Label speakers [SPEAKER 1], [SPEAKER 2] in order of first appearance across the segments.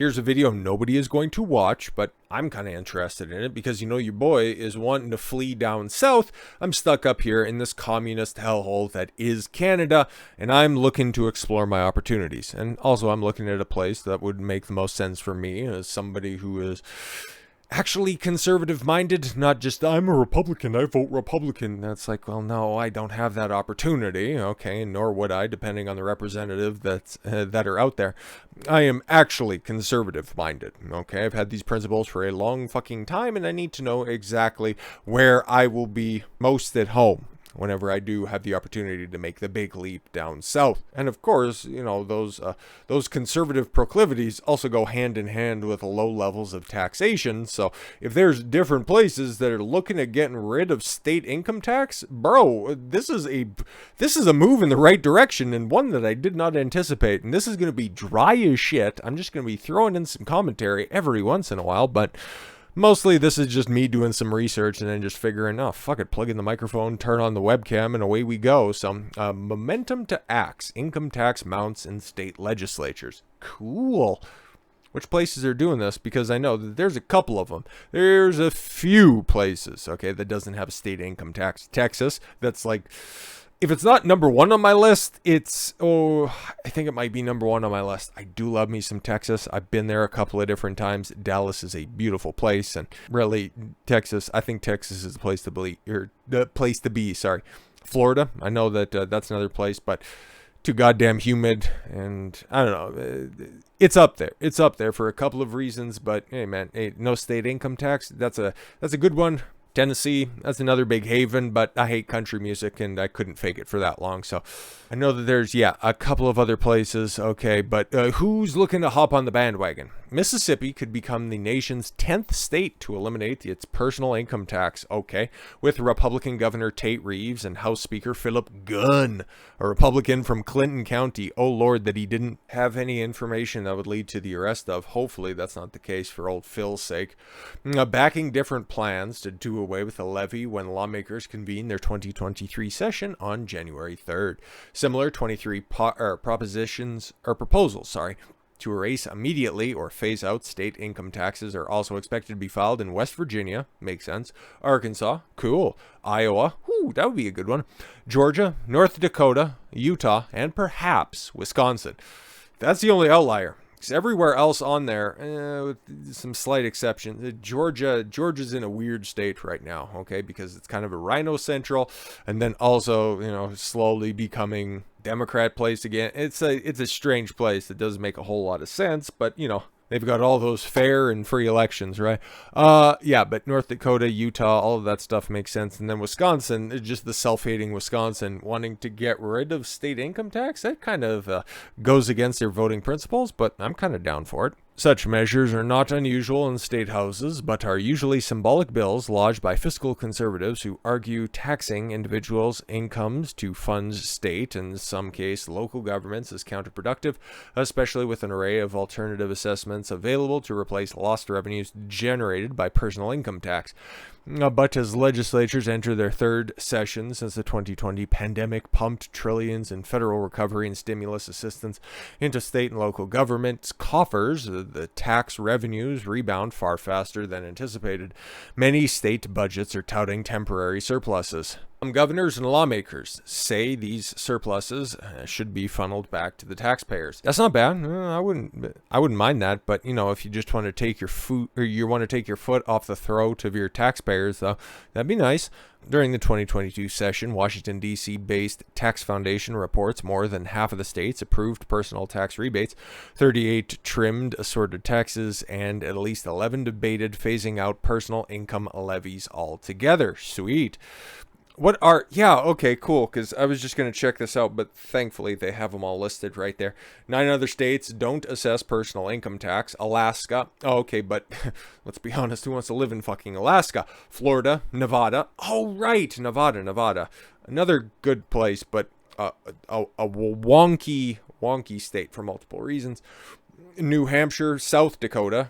[SPEAKER 1] Here's a video nobody is going to watch, but I'm kind of interested in it because, your boy is wanting to flee down south. I'm stuck up here in this communist hellhole that is Canada, and I'm looking to explore my opportunities. And also, I'm looking at a place that would make the most sense for me as somebody who is actually conservative minded, not just I'm a Republican, I vote Republican. That's like, well, no, I don't have that opportunity, okay, nor would I, depending on the representative that are out there. I am actually conservative minded, okay? I've had these principles for a long fucking time, and I need to know exactly where I will be most at home whenever I do have the opportunity to make the big leap down south. And of course, those conservative proclivities also go hand in hand with low levels of taxation. So if there's different places that are looking at getting rid of state income tax, bro, this is a move in the right direction, and one that I did not anticipate. And this is going to be dry as shit. I'm just going to be throwing in some commentary every once in a while, but mostly this is just me doing some research and then just figuring, oh, fuck it, plug in the microphone, turn on the webcam, and away we go. So, momentum to axe, income tax mounts in state legislatures. Cool. Which places are doing this? Because I know that there's a couple of them. There's a few places, okay, that doesn't have a state income tax. Texas, that's like, if it's not number one on my list, I think it might be number one on my list. I do love me some Texas. I've been there a couple of different times. Dallas is a beautiful place, and really, I think Texas is the place to be. Sorry, Florida. I know that that's another place, but too goddamn humid, and I don't know. It's up there. It's up there for a couple of reasons, but hey, man, no state income tax. That's a good one. Tennessee, that's another big haven, but I hate country music and I couldn't fake it for that long. So I know that there's, a couple of other places, okay, but who's looking to hop on the bandwagon? Mississippi could become the nation's 10th state to eliminate its personal income tax, okay, with Republican Governor Tate Reeves and House Speaker Philip Gunn, a Republican from Clinton County. Oh, Lord, that he didn't have any information that would lead to the arrest of. Hopefully that's not the case for old Phil's sake. Backing different plans to do away with a levy when lawmakers convene their 2023 session on January 3rd. Similar 23 proposals, to erase immediately or phase out state income taxes are also expected to be filed in West Virginia, makes sense, Arkansas, cool, Iowa, that would be a good one, Georgia, North Dakota, Utah, and perhaps Wisconsin. That's the only outlier. Because everywhere else on there, with some slight exceptions, Georgia's in a weird state right now, okay, because it's kind of a rhino central, and then also, slowly becoming Democrat place again. It's a strange place that doesn't make a whole lot of sense, but they've got all those fair and free elections, right? But North Dakota, Utah, all of that stuff makes sense. And then Wisconsin, just the self-hating Wisconsin wanting to get rid of state income tax, that kind of goes against their voting principles, but I'm kind of down for it. Such measures are not unusual in state houses, but are usually symbolic bills lodged by fiscal conservatives who argue taxing individuals' incomes to fund state, and in some case local governments, is counterproductive, especially with an array of alternative assessments available to replace lost revenues generated by personal income tax. But as legislatures enter their third session since the 2020 pandemic pumped trillions in federal recovery and stimulus assistance into state and local governments' coffers, the tax revenues rebound far faster than anticipated. Many state budgets are touting temporary surpluses. Some governors and lawmakers say these surpluses should be funneled back to the taxpayers. That's not bad. I wouldn't mind that. But if you just want to take your foot off the throat of your taxpayers, though, that'd be nice. During the 2022 session, Washington, D.C.-based Tax Foundation reports more than half of the states approved personal tax rebates, 38 trimmed assorted taxes, and at least 11 debated phasing out personal income levies altogether. Sweet. Okay, cool, because I was just going to check this out, but thankfully they have them all listed right there. 9 other states don't assess personal income tax. Alaska, okay, but let's be honest, who wants to live in fucking Alaska? Florida, Nevada, Nevada. Another good place, but a wonky state for multiple reasons. New Hampshire, South Dakota,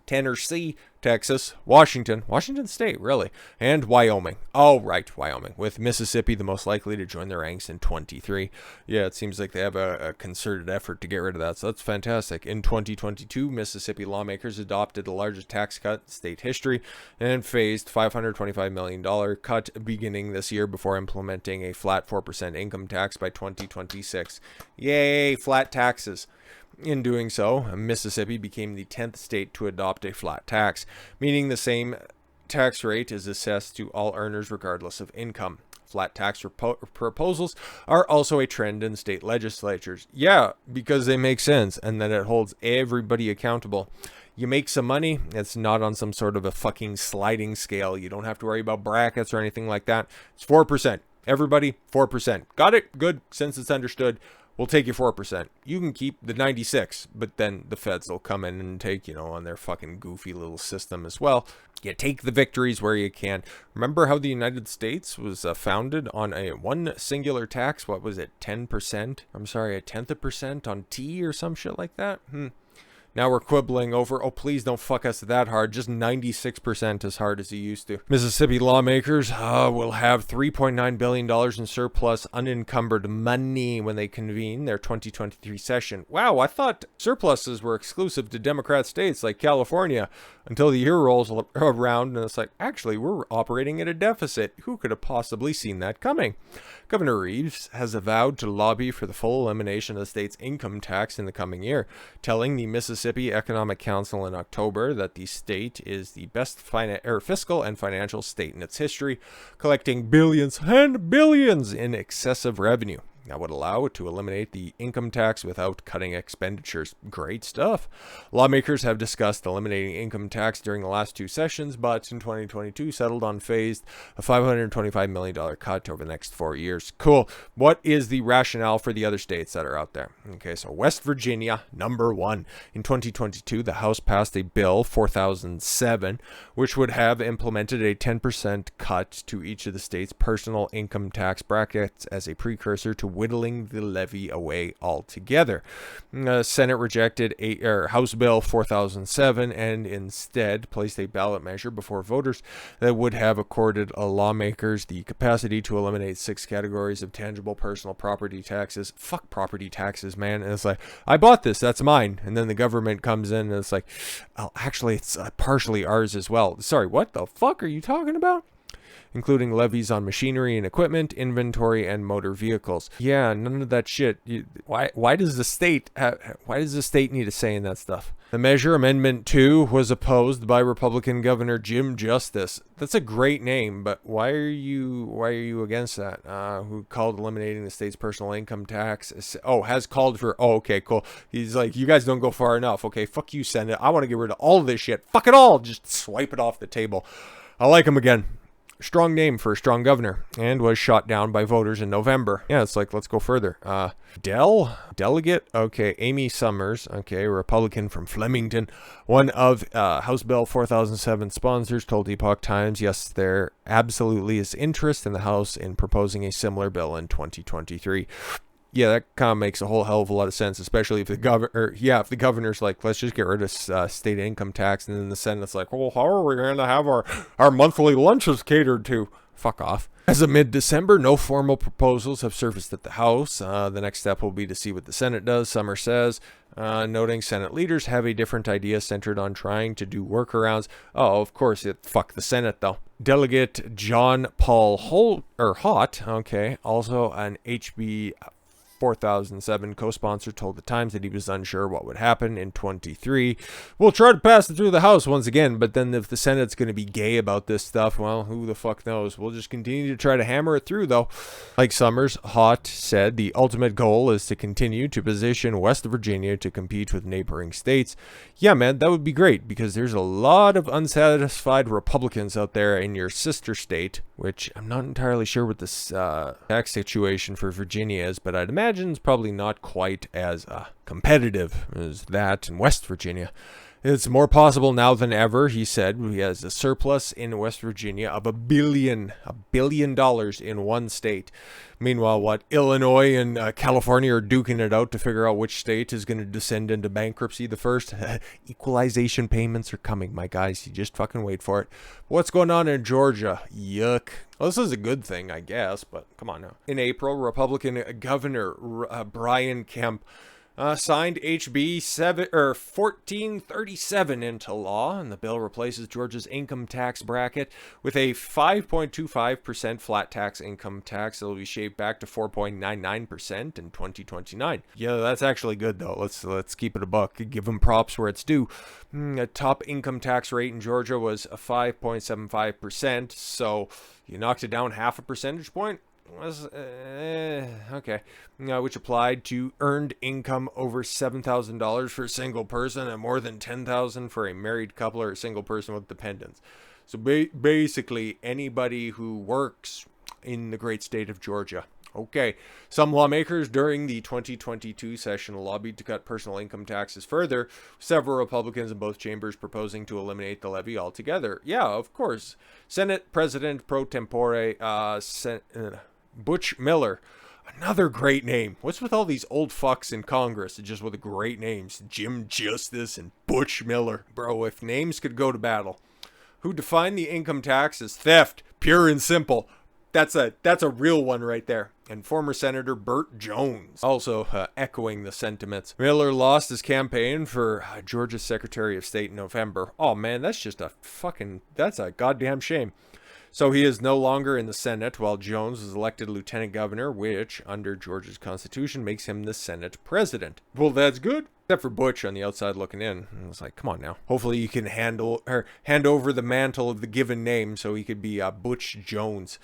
[SPEAKER 1] Tennessee, Texas, Washington State, really, and Wyoming. Oh, right, Wyoming, with Mississippi the most likely to join their ranks in 23. Yeah, it seems like they have a concerted effort to get rid of that, so that's fantastic. In 2022, Mississippi lawmakers adopted the largest tax cut in state history and phased $525 million cut beginning this year before implementing a flat 4% income tax by 2026. Yay, flat taxes. In doing so, Mississippi became the 10th state to adopt a flat tax, meaning the same tax rate is assessed to all earners regardless of income. Flat tax proposals are also a trend in state legislatures. Yeah, because they make sense, and then it holds everybody accountable. You make some money, it's not on some sort of a fucking sliding scale. You don't have to worry about brackets or anything like that. It's 4%. Everybody, 4%. Got it? Good. Since it's understood, we'll take you 4%. You can keep the 96, but then the feds will come in and take, on their fucking goofy little system as well. You take the victories where you can. Remember how the United States was founded on one singular tax? What was it, 10%? I'm sorry, a tenth of percent on tea or some shit like that? Now we're quibbling over, oh, please don't fuck us that hard. Just 96% as hard as you used to. Mississippi lawmakers will have $3.9 billion in surplus unencumbered money when they convene their 2023 session. Wow, I thought surpluses were exclusive to Democrat states like California until the year rolls around and it's like, actually, we're operating at a deficit. Who could have possibly seen that coming? Governor Reeves has vowed to lobby for the full elimination of the state's income tax in the coming year, telling the Mississippi Economic Council in October that the state is the best fiscal and financial state in its history, collecting billions and billions in excessive revenue. That would allow it to eliminate the income tax without cutting expenditures. Great stuff. Lawmakers have discussed eliminating income tax during the last two sessions, but in 2022 settled on phased a $525 million cut over the next 4 years. Cool. What is the rationale for the other states that are out there? Okay, so West Virginia, number one. In 2022, the House passed a bill, 4007, which would have implemented a 10% cut to each of the state's personal income tax brackets as a precursor to whittling the levy away altogether. Senate rejected House Bill 4007 and instead placed a ballot measure before voters that would have accorded lawmakers the capacity to eliminate 6 categories of tangible personal property taxes. Fuck property taxes, man. And it's like, I bought this, that's mine. And then the government comes in and it's like, oh, actually, it's partially ours as well. Sorry, what the fuck are you talking about? Including levies on machinery and equipment, inventory, and motor vehicles. Yeah, none of that shit. Why does the state need a say in that stuff? The measure, Amendment 2, was opposed by Republican Governor Jim Justice. That's a great name, but why are you against that? Who called eliminating the state's personal income tax? Has called for. Oh, okay, cool. He's like, you guys don't go far enough. Okay, fuck you, Senate. I want to get rid of all of this shit. Fuck it all. Just swipe it off the table. I like him again. Strong name for a strong governor, and was shot down by voters in November. Yeah, it's like, let's go further. Delegate, okay, Amy Summers, okay, a Republican from Flemington, one of House Bill 4007 sponsors, told Epoch Times, yes, there absolutely is interest in the House in proposing a similar bill in 2023. Yeah, that kind of makes a whole hell of a lot of sense, especially if the governor's like, let's just get rid of state income tax, and then the Senate's like, well, how are we going to have our monthly lunches catered to? Fuck off. As of mid-December, no formal proposals have surfaced at the House. The next step will be to see what the Senate does, Summer says, noting Senate leaders have a different idea centered on trying to do workarounds. Oh, of course, fuck the Senate, though. Delegate John Paul Hott, okay, also an HB 4007 co-sponsor, told the Times that he was unsure what would happen in 23. We'll try to pass it through the House once again, but then if the Senate's going to be gay about this stuff, well, who the fuck knows? We'll just continue to try to hammer it through, though. Like Summers, Hott said the ultimate goal is to continue to position West Virginia to compete with neighboring states. Yeah, man, that would be great, because there's a lot of unsatisfied Republicans out there in your sister state, which I'm not entirely sure what this tax situation for Virginia is, but I'd imagine it's probably not quite as competitive as that in West Virginia. It's more possible now than ever, he said. He has a surplus in West Virginia of $1 billion in one state. Meanwhile, Illinois and California are duking it out to figure out which state is going to descend into bankruptcy the first. Equalization payments are coming, my guys. You just fucking wait for it. What's going on in Georgia? Yuck. Well, this is a good thing, I guess, but come on now. In April, Republican Governor Brian Kemp signed HB 1437 into law, and the bill replaces Georgia's income tax bracket with a 5.25% flat tax income tax that will be shaped back to 4.99% in 2029. Yeah, that's actually good though. Let's keep it a buck. Give them props where it's due. A top income tax rate in Georgia was a 5.75%, so you knocked it down half a percentage point. Okay, which applied to earned income over $7,000 for a single person and more than $10,000 for a married couple or a single person with dependents. So basically anybody who works in the great state of Georgia. Okay, some lawmakers during the 2022 session lobbied to cut personal income taxes further, several Republicans in both chambers proposing to eliminate the levy altogether. Yeah, of course. Senate President pro tempore Butch Miller, another great name. What's with all these old fucks in Congress just with great names? Jim Justice and Butch Miller. Bro, if names could go to battle. Who defined the income tax as theft, pure and simple. That's a real one right there. And former Senator Burt Jones, also echoing the sentiments. Miller lost his campaign for Georgia's Secretary of State in November. Oh man, that's a goddamn shame. So he is no longer in the Senate, while Jones was elected lieutenant governor, which, under Georgia's constitution, makes him the Senate president. Well, that's good. Except for Butch on the outside looking in. And it's like, come on now. Hopefully you can hand over the mantle of the given name so he could be Butch Jones.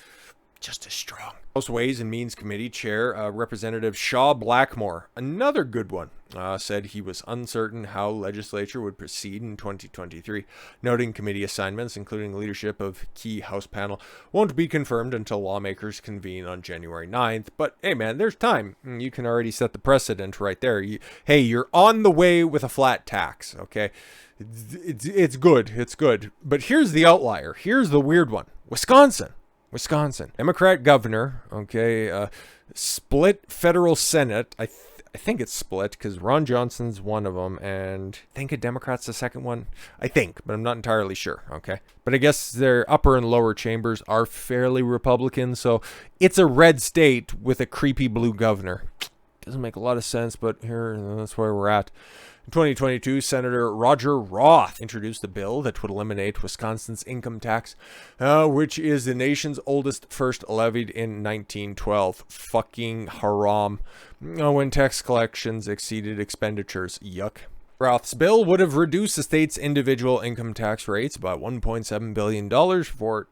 [SPEAKER 1] Just as strong. House Ways and Means Committee Chair Representative Shaw Blackmore, another good one, said he was uncertain how legislature would proceed in 2023, noting committee assignments, including leadership of key House panel, won't be confirmed until lawmakers convene on January 9th. But hey man, there's time. You can already set the precedent right there. Hey, you're on the way with a flat tax, okay? It's good. It's good. But here's the outlier. Here's the weird one. Wisconsin. Democrat governor, okay, split federal Senate. I think it's split because Ron Johnson's one of them, and I think a Democrat's the second one. I think, but I'm not entirely sure, okay? But I guess their upper and lower chambers are fairly Republican, so it's a red state with a creepy blue governor. Doesn't make a lot of sense, but here, that's where we're at. In 2022, Senator Roger Roth introduced a bill that would eliminate Wisconsin's income tax, which is the nation's oldest, first levied in 1912. Fucking haram. When tax collections exceeded expenditures. Yuck. Roth's bill would have reduced the state's individual income tax rates by $1.7 billion for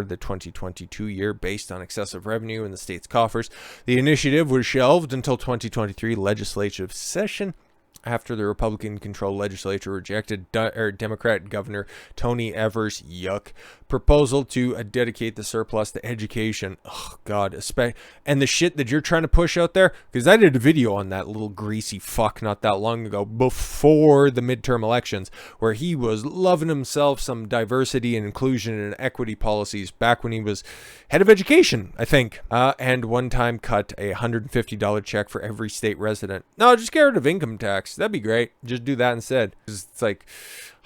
[SPEAKER 1] the 2022 year based on excessive revenue in the state's coffers. The initiative was shelved until 2023 legislative session, after the Republican-controlled legislature rejected Democrat Governor Tony Evers' proposal to dedicate the surplus to education. Oh, God. And the shit that you're trying to push out there, because I did a video on that little greasy fuck not that long ago, before the midterm elections, where he was loving himself some diversity and inclusion and equity policies back when he was head of education, I think. And one time cut a $150 check for every state resident. No, just get rid of income tax. That'd be great. Just do that instead. It's like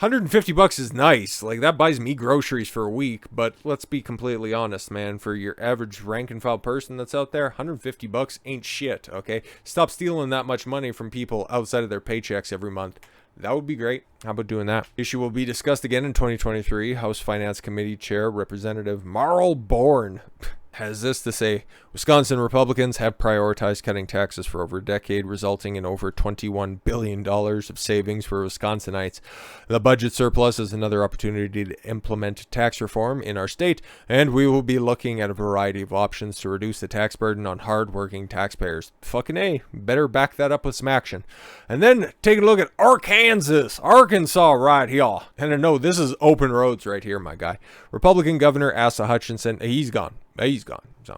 [SPEAKER 1] $150 is nice. Like that buys me groceries for a week. But let's be completely honest, man. For your average rank and file person that's out there, $150 ain't shit. Okay, stop stealing that much money from people outside of their paychecks every month. That would be great. How about doing that? Issue will be discussed again in 2023. House Finance Committee Chair Representative Marl Bourne has this to say: Wisconsin Republicans have prioritized cutting taxes for over a decade, resulting in over $21 billion of savings for Wisconsinites. The budget surplus is another opportunity to implement tax reform in our state, and we will be looking at a variety of options to reduce the tax burden on hard-working taxpayers. Fucking A. Better back that up with some action. And then take a look at Arkansas right here. And I know this is open roads right here, my guy. Republican Governor Asa Hutchinson, he's gone. So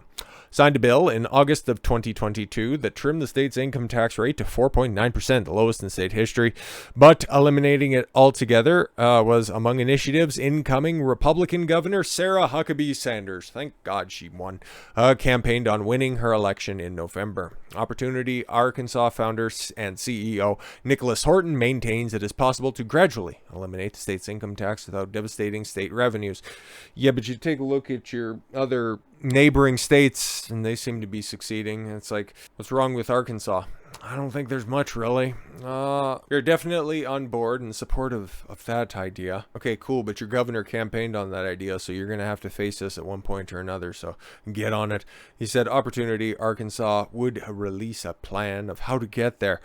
[SPEAKER 1] signed a bill in August of 2022 that trimmed the state's income tax rate to 4.9%, the lowest in state history. But eliminating it altogether was among initiatives incoming Republican Governor Sarah Huckabee Sanders, thank God she won, campaigned on winning her election in November. Opportunity Arkansas founder and CEO Nicholas Horton maintains it is possible to gradually eliminate the state's income tax without devastating state revenues. Yeah, but you take a look at your other neighboring states and they seem to be succeeding. It's like, what's wrong with Arkansas? I don't think there's much, really. You're definitely on board and supportive of that idea. Okay, cool, but your governor campaigned on that idea, so you're going to have to face this at one point or another, so get on it. He said Opportunity Arkansas would release a plan of how to get there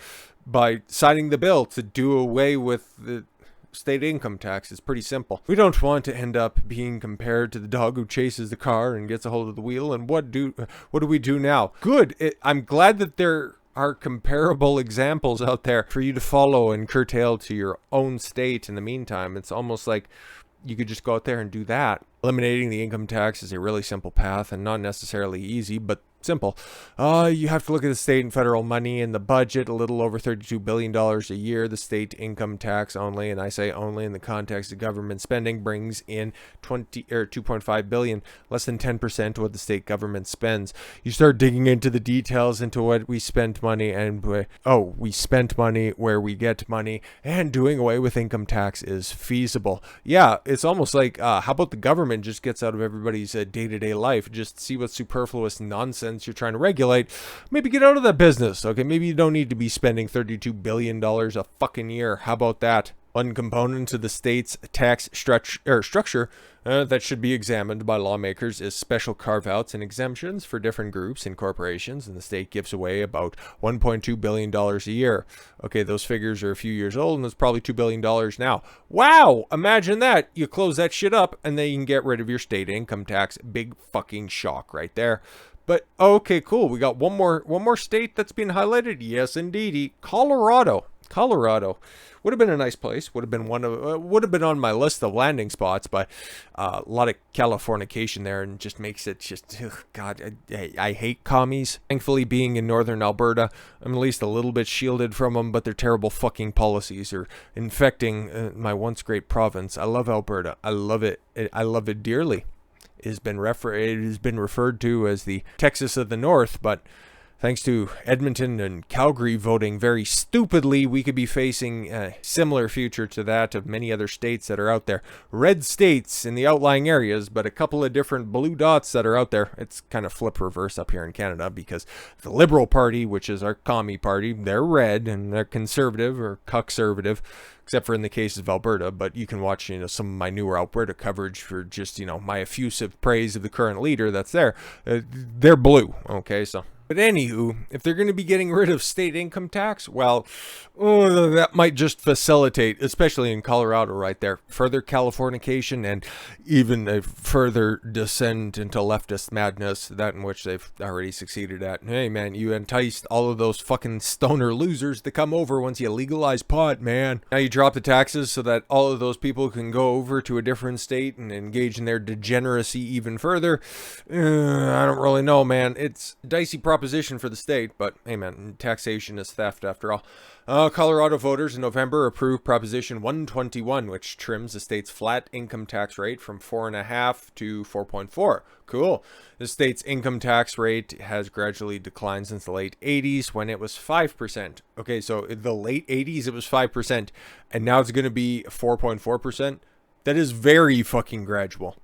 [SPEAKER 1] by signing the bill to do away with the state income tax. Is pretty simple. We don't want to end up being compared to the dog who chases the car and gets a hold of the wheel. And what do we do now? Good. I'm glad that there are comparable examples out there for you to follow and curtail to your own state. In the meantime, it's almost like you could just go out there and do that. Eliminating the income tax is a really simple path and not necessarily easy, but simple. You have to look at the state and federal money in the budget, a little over $32 billion a year. The state income tax only, and I say only in the context of government spending, brings in $2.5 billion, less than 10% of what the state government spends. You start digging into the details into what we spent money and we spent money where we get money, and doing away with income tax is feasible. Yeah, it's almost like how about the government just gets out of everybody's day-to-day life? Just see what superfluous nonsense you're trying to regulate. Maybe get out of that business. Okay, maybe you don't need to be spending $32 billion a fucking year. How about that? One component to the state's tax structure that should be examined by lawmakers is special carve-outs and exemptions for different groups and corporations, and the state gives away about $1.2 billion a year. Okay, those figures are a few years old, and it's probably $2 billion now. Wow! Imagine that! You close that shit up, and then you can get rid of your state income tax. Big fucking shock right there. But okay, cool. We got one more state that's been highlighted. Yes, indeedy. Colorado would have been a nice place. Would have been on my list of landing spots, but a lot of Californication there, and just makes it just God. I hate commies. Thankfully, being in northern Alberta, I'm at least a little bit shielded from them. But their terrible fucking policies are infecting my once great province. I love Alberta. I love it. I love it dearly. It has been referred to as the Texas of the North, but thanks to Edmonton and Calgary voting very stupidly, we could be facing a similar future to that of many other states that are out there. Red states in the outlying areas, but a couple of different blue dots that are out there. It's kind of flip reverse up here in Canada because the Liberal Party, which is our commie party, they're red and they're conservative or cuckservative, except for in the cases of Alberta. But you can watch, some of my newer Alberta coverage for just, my effusive praise of the current leader that's there. They're blue. Okay, so. But anywho, if they're going to be getting rid of state income tax, well, that might just facilitate, especially in Colorado right there, further Californication and even a further descent into leftist madness, that in which they've already succeeded at. Hey, man, you enticed all of those fucking stoner losers to come over once you legalize pot, man. Now you drop the taxes so that all of those people can go over to a different state and engage in their degeneracy even further. I don't really know, man. It's a dicey proposition for the state, but hey, man, taxation is theft after all. Colorado voters in November approved Proposition 121, which trims the state's flat income tax rate from 4.5 to 4.4. Cool. The state's income tax rate has gradually declined since the late 80s when it was 5%. Okay, so in the late 80s it was 5%, and now it's going to be 4.4%. That is very fucking gradual.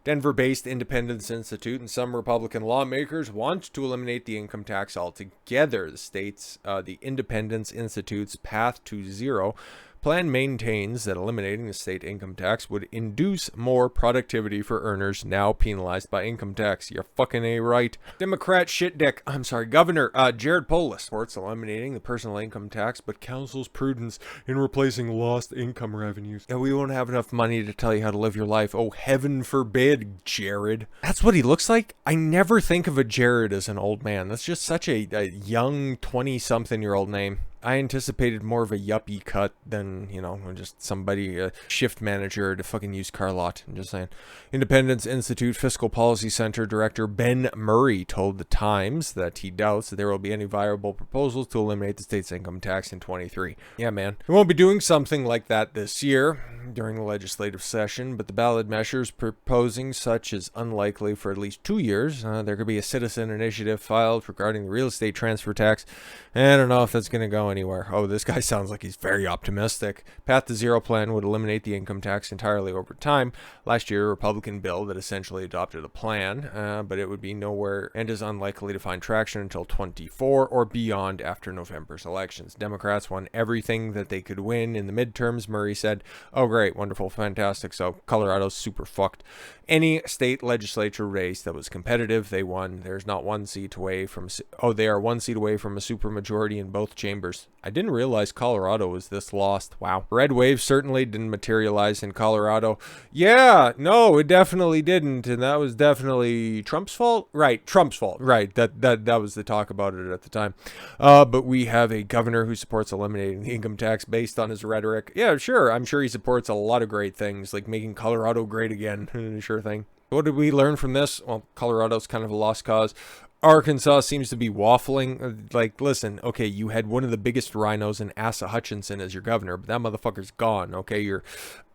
[SPEAKER 1] Denver-based Independence Institute and some Republican lawmakers want to eliminate the income tax altogether. The Independence Institute's Path to Zero plan maintains that eliminating the state income tax would induce more productivity for earners now penalized by income tax. You're fucking A right. Governor Jared Polis supports eliminating the personal income tax, but counsels prudence in replacing lost income revenues. And we won't have enough money to tell you how to live your life. Oh, heaven forbid, Jared. That's what he looks like? I never think of a Jared as an old man. That's just such a young 20-something-year-old name. I anticipated more of a yuppie cut than, you know, just somebody, a shift manager at a fucking used car lot. I'm just saying. Independence Institute Fiscal Policy Center Director Ben Murray told the Times that he doubts that there will be any viable proposals to eliminate the state's income tax in 23. Yeah, man. We won't be doing something like that this year during the legislative session, but the ballot measures proposing such is unlikely for at least 2 years. There could be a citizen initiative filed regarding the real estate transfer tax. I don't know if that's going to go anywhere. Oh, this guy sounds like he's very optimistic. Path to Zero plan would eliminate the income tax entirely over time. Last year, a Republican bill that essentially adopted a plan, but it would be nowhere and is unlikely to find traction until 24 or beyond after November's elections. Democrats won everything that they could win in the midterms, Murray said. Oh, great, wonderful, fantastic. So Colorado's super fucked. Any state legislature race that was competitive, they won. There's not one seat away from... Oh, they are one seat away from a supermajority in both chambers. I didn't realize Colorado was this lost. Wow. Red wave certainly didn't materialize in Colorado. Yeah, no, it definitely didn't. And that was definitely Trump's fault? Right, Trump's fault. Right, that was the talk about it at the time. But we have a governor who supports eliminating the income tax based on his rhetoric. Yeah, sure. I'm sure he supports a lot of great things, like making Colorado great again. Sure thing. What did we learn from this? Well, Colorado's kind of a lost cause. Arkansas seems to be waffling. Like, listen, okay, you had one of the biggest rhinos in Asa Hutchinson as your governor, but that motherfucker's gone, okay? You're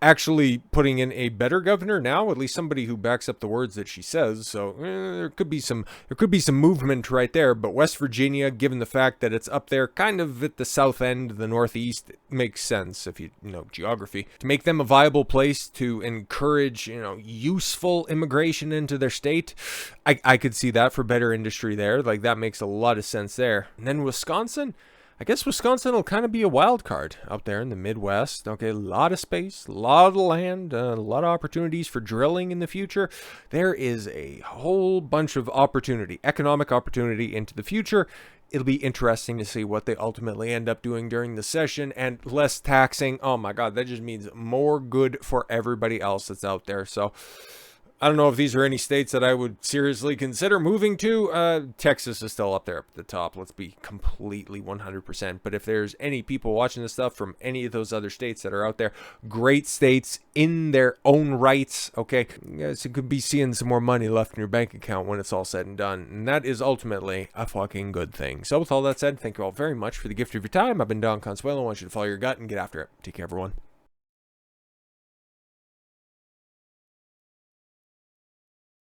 [SPEAKER 1] actually putting in a better governor now, at least somebody who backs up the words that she says. So there could be some movement right there. But West Virginia, given the fact that it's up there, kind of at the south end, the northeast, it makes sense if you know geography, to make them a viable place to encourage useful immigration into their state. I could see that for better industry there. Like that makes a lot of sense there. And then Wisconsin. I guess Wisconsin will kind of be a wild card out there in the Midwest. Okay, a lot of space, a lot of land, a lot of opportunities for drilling in the future. There is a whole bunch of opportunity, economic opportunity into the future. It'll be interesting to see what they ultimately end up doing during the session, and less taxing. Oh my God, that just means more good for everybody else that's out there. So I don't know if these are any states that I would seriously consider moving to. Texas is still up there at the top. Let's be completely 100%. But if there's any people watching this stuff from any of those other states that are out there, great states in their own rights, okay, you guys could be seeing some more money left in your bank account when it's all said and done. And that is ultimately a fucking good thing. So with all that said, thank you all very much for the gift of your time. I've been Don Consuelo. I want you to follow your gut and get after it. Take care, everyone.